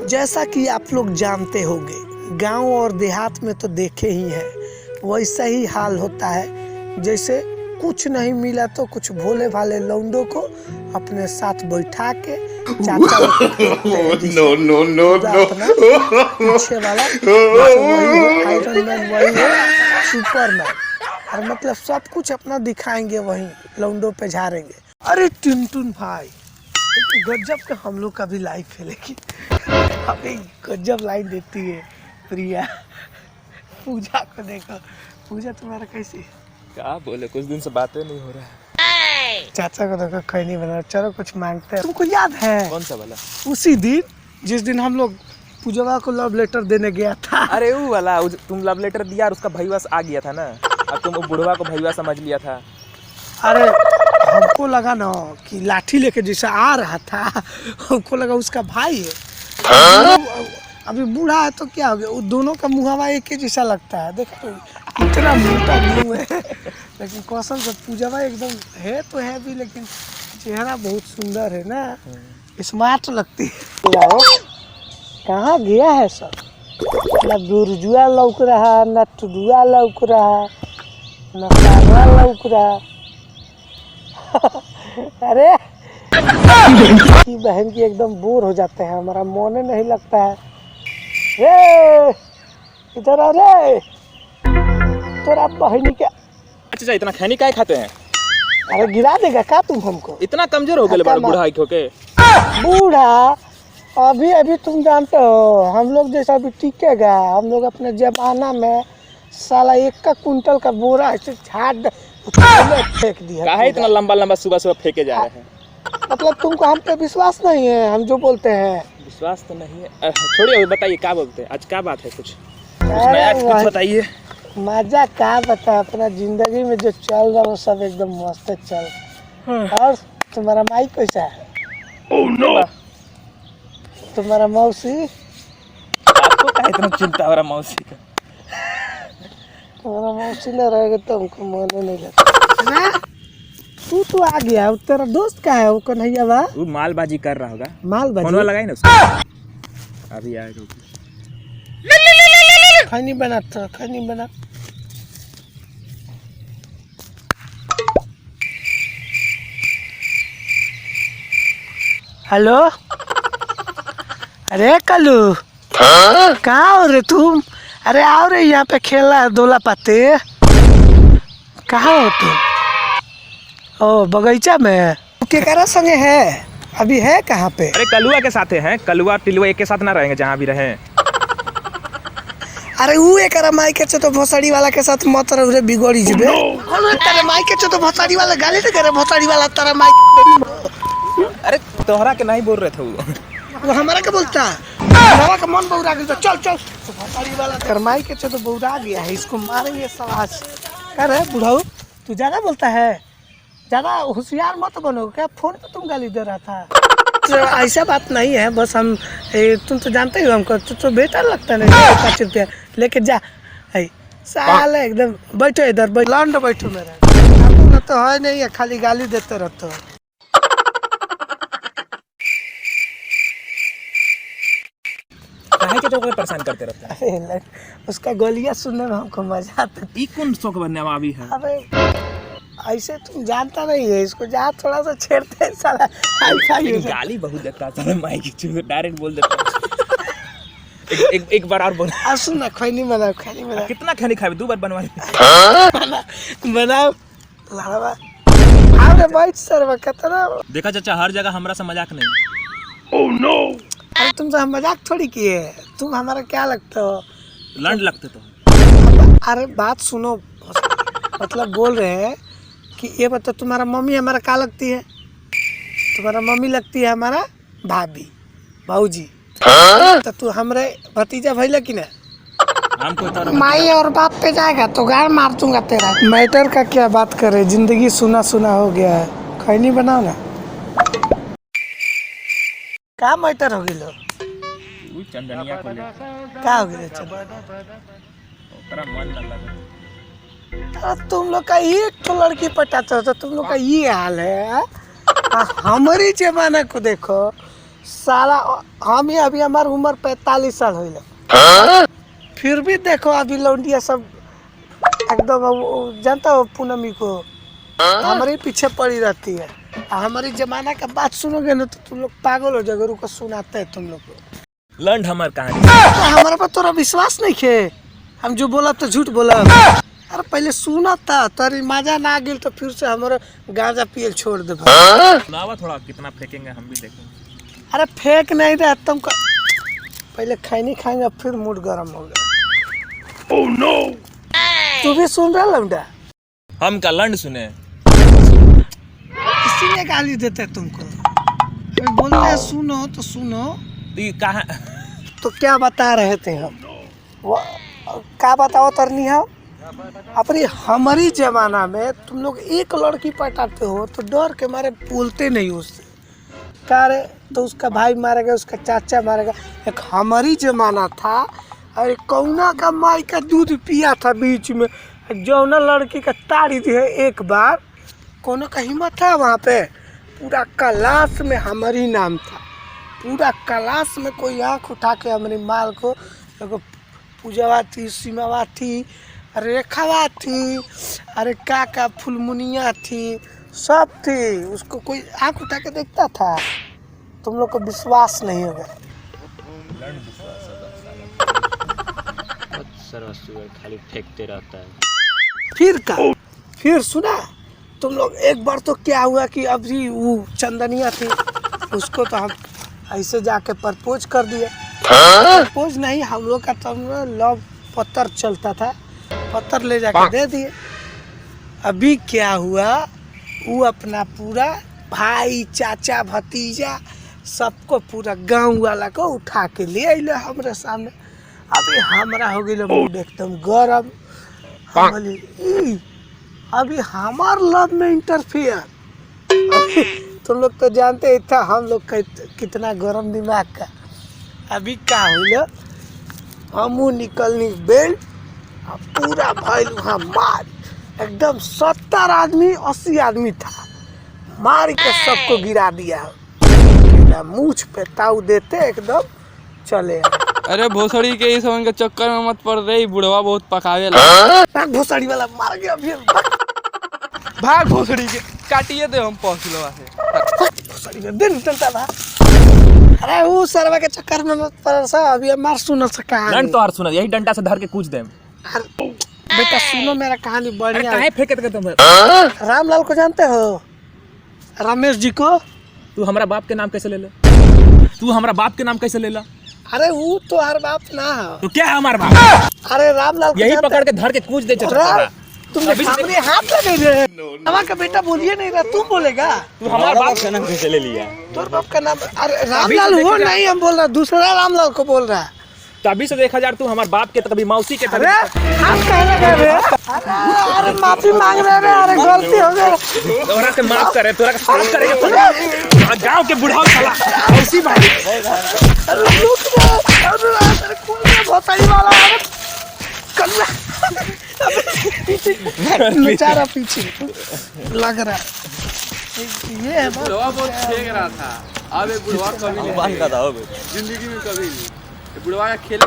जैसा कि आप लोग जानते होंगे, गांव और देहात में तो देखे ही हैं, वैसा ही हाल होता है। जैसे कुछ नहीं मिला तो कुछ भोले भाले लौंडों को अपने साथ बैठा के चाचा नो नो नो नो पीछे वाला वही हो, आयरन मैन वही हो, सुपरमैन, और मतलब सब कुछ अपना दिखाएंगे, वही लौंडों पे झाड़ेंगे। अरे टुनटुन भाई, गजब का हम लोग का भी लाइफ है, लेकिन अभी गजब लाइन देती है प्रिया। पूजा को देखो, पूजा तुम्हारा कैसी? क्या बोले, कुछ दिन से बातें नहीं हो रहा है। चाचा को देखो खैनी बना, चलो कुछ मांगते हैं। तुमको याद है कौन सा वाला? उसी दिन जिस दिन हम लोग पूजा को लव लेटर देने गया था। अरे वो वाला, तुम लव लेटर दिया और उसका भैया आ गया था ना, अब तुम वो बुढ़वा को भैया समझ लिया था। अरे हमको लगा ना कि लाठी लेके जैसा आ रहा था, हमको लगा उसका भाई है। अभी बूढ़ा है तो क्या हो गया, वो दोनों का मुहावा एक ही जैसा लगता है। देखो इतना मोटा मुंह है, लेकिन कसम से पूजा एकदम है तो है भी, लेकिन चेहरा बहुत सुंदर है ना, स्मार्ट लगती है। कहाँ गया है सब? ना बुर्जुआ लौक रहा, ना टुडुआ लौक रहा, ना सारवा लौक रहा। अरे बहन की एकदम बोर हो जाते हैं, हमारा मन नहीं लगता है। रे इधर आ रे, तोरा बहनी के। अच्छा, इतना खैनी काहे खाते हैं? अरे गिरा देगा क्या तुम हमको? इतना कमजोर हो गए बड़ा बूढ़ा होके? बूढ़ा अभी अभी तुम जानते हो, हम लोग जैसा अभी टिकेगा। हम लोग अपने जमाना में साला 1 कुंटल का बोरा ऐसे झाड़ फेंक दिया। काहे इतना लंबा लंबा सुबह सुबह फेंके जा रहे हैं? मतलब तुमको हम पे विश्वास नहीं है, हम जो बोलते हैं? विश्वास तो नहीं है। छोड़िए, बताइए क्या बोलते हैं, आज क्या बात है? कुछ नया कुछ बताइए। मजा क्या बता, अपना जिंदगी में जो चल रहा वो सब एकदम मस्त चल। और तुम्हारा माई कैसा है? Oh no. तुम्हारा मौसी? आपको क्या इतना चिंता हो रहा मौसी का? तुम्हारा मौसी न रहेगा तो हमको मन नहीं लगता। तू आ गया, तेरा दोस्त का है वो कन्हैया बा? वो मालबाजी कर रहा होगा। मालबाजी? फोन लगाई ना उसको, अभी आएगा। खैनी बना था, खैनी बना। हेलो, अरे कल्लू, कहाँ हो रे तुम? अरे आओ रे, यहाँ पे खेला है दोला पाते। कहाँ हो तुम? ओ बगीचा में केकरा संगे है? अभी है कहाँ पे? अरे कलुआ के साथ हैं, कलुआ टिलुआ एक के साथ ना रहेंगे जहाँ भी रहें। अरे वो एक माई के तो भोसड़ी वाला के साथ मत रह रे, बिगड़ी जबे। तेरे माई के तो भोसड़ी वाला गाली दे करे, भोसड़ी वाला तेरा माई। अरे तोहरा के नहीं बोल रहे थे वो हमारा क्या बोलता है? हमारा का मन बहुरा गया। चल चल, भोसड़ी वाला तेरे माई के तो बहुरा गया है, इसको मारेंगे सवास। अरे बुढ़ाऊ, तू ज्यादा बोलता है, ज्यादा होशियार मत बनो। क्या फोन पे तुम गाली दे रहा था? तो ऐसा बात नहीं है, बस हम तुम तो जानते हो हमको, तो बेटा लगता नहीं। 5 रुपया लेके जा। साल एकदम बैठो इधर, लौंड बैठो मेरा तो है नहीं है, खाली गाली देते रहते हो। काहे के तो कोई परेशान करते रहता है? अरे उसका गोलियां सुनने में हमको मजा आता है। ई कौन शौक बनने वाली है? अबे ऐसे तुम जानता नहीं है इसको, जहाँ थोड़ा सा छेड़ते हैं साला गाली बहुत देता है माई की चूहे, डायरेक्ट बोल देता है। एक बार और बोल। सुन ना, खैनी बनाओ, खैनी बनाओ। कितना खैनी खाए? 2 बार बनवा बनाओ लड़वा। अरे बैठ सर, कितना देखा चाचा, हर जगह हमरा से मजाक नहीं। Oh no. अरे तुमसे हम मजाक थोड़ी किए, तुम हमारा क्या लगते हो? लंड लगते तो। अरे बात सुनो, मतलब बोल रहे हैं कि ये बता, तुम्हारा मम्मी हमारा क्या लगती है? तुम्हारा मम्मी लगती है हमारा भाभी, भाऊजी। तो तू हमरे भतीजा भैया कि ना? हमको माई और बाप पे जाएगा तो गाड़ मार दूंगा तेरा। मैटर का क्या बात करे, जिंदगी सुना सुना हो गया है। खैनी बनाओ ना। क्या मैटर हो गया? चंदनिया को ले क्या हो गया? ओकरा मन न लगा। तुम लोग का एक तो लड़की पटाते हो तो तुम लोग का ये हाल है। हमारी जमाना को देखो, साला हम ही अभी हमार उम्र 45 साल होइल, फिर भी देखो अभी लौंडिया सब एकदम जानता हो पूनमी को हमारे पीछे पड़ी रहती है। हमारी जमाना का बात सुनोगे ना तो तुम लोग पागल हो जाओगे। रुको सुनाते हैं तुम लोग को। लंड हमार कहानी। हमारे पर तोरा विश्वास नहीं खे, हम जो बोला तो झूठ बोला। अरे पहले सुना था तारी मजा ना गिल तो फिर से हमारा गांजा पियल छोड़ दे। सुनावा थोड़ा, कितना फेंकेंगे हम भी देखेंगे। अरे फेंक नहीं रहा तुमको, पहले खैनी खाएंगे फिर मूड गर्म हो गया। ओह नो, तू भी सुन रहा लौंडा? हम का लंड सुने? इसीलिए गाली देते हैं तुमको। अभी बोलते हैं सुनो तो सुनो। तो ये कहाँ? तो क्या बता रहे थे हम? क्या बताओ तरनी हो? अपनी हमारी जमाना में तुम लोग एक लड़की पटाते हो तो डर के मारे बोलते नहीं उससे, क्या रे तो उसका भाई मारेगा, उसका चाचा मारेगा। एक हमारी जमाना था, अरे कौना का माई का दूध पिया था बीच में, जौना लड़की का ताड़ी दी है एक बार, कोनो का हिम्मत था वहाँ पे। पूरा क्लास में हमारी नाम था, पूरा क्लास में कोई आँख उठा के हमारी माल को, एगो पूजवा थी, सीमावा थी, रेखावा थी, अरे का फुलमुनिया थी, सब थी, उसको कोई आँख उठा के देखता था? तुम लोग को विश्वास नहीं होगा। खाली फेंकते रहता है। फिर का फिर सुना तुम लोग, एक बार तो क्या हुआ कि अभी वो चंदनिया थी, उसको तो हम ऐसे जाके प्रपोज कर दिए। प्रपोज नहीं, हम लोग का तो लव पत्थर चलता था, पत्थर ले जाके दे दिए। अभी क्या हुआ, वो अपना पूरा भाई चाचा भतीजा सबको, पूरा गांव वाला को उठा के ले अइले हमारे सामने। अभी हमारा हो गया मूड एकदम गरम। हम बोली ई, अभी हमार लव में इंटरफियर। तुम लोग तो जानते ही था हम लोग का कितना गरम दिमाग का। अभी क्या हुआ, हम निकलनी बेल्ट, पूरा भाई वहाँ मार, एकदम 70 आदमी 80 आदमी था, मार के सबको गिरा दिया। मूछ पे ताऊ देते एकदम चले। अरे भोसड़ी के इस के चक्कर में मत पड़ रही, बुढ़वा बहुत पकावे ला। भोसड़ी वाला मार गया अभी। भाग भोसड़ी के, काटिए दे हम पहुँचलवा से। भोसड़ी के दिन चलता था। अरे वो सरवा के चक्कर में मत पड़ सा, अभी हमार सुनो सा कहानी। लंड तो और सुना, यही डंडा से धर के कूच दे। बेटा सुनो मेरा कहानी बढ़िया। काहे फेंकत के तुम? रामलाल को जानते हो? रमेश जी को। तू हमारा बाप के नाम कैसे ले ले? तू हमारा बाप के नाम कैसे ले ला? अरे वो तो हर बाप ना है। तो क्या है हमारा बाप? अरे रामलाल को यही जानते पकड़ के धर के कूच दे चचा। तुमने सामने हाथ लगे रे। हमारा बेटा बोलिए नहीं रहा, तुम बोलेगा। तू हमारा बाप का नाम कैसे ले लिया? तोर बाप का नाम? अरे रामलाल हो नहीं, हम बोल रहा, दूसरा रामलाल को बोल रहा है। तभी से 1000 तू हमारे बाप के, तो कभी मौसी के। अरे हाथ कहने गए रे। अरे माफी मांग रहे रे, अरे गलती हो गई। तोरा के माफ करे, तोरा के माफ करेगा गांव के बुढ़ाओ साला मौसी भाई। अरे रुक जा, अरे कौन है भोसड़ी वाला? अरे कल्ला पीछे बेचारा पीछे लग रहा है। ये है बुढ़वा बहुत फेंक रहा था। अब एक बुढ़वा कभी नहीं, का था जिंदगी में कभी नहीं। बुढ़वा का खेले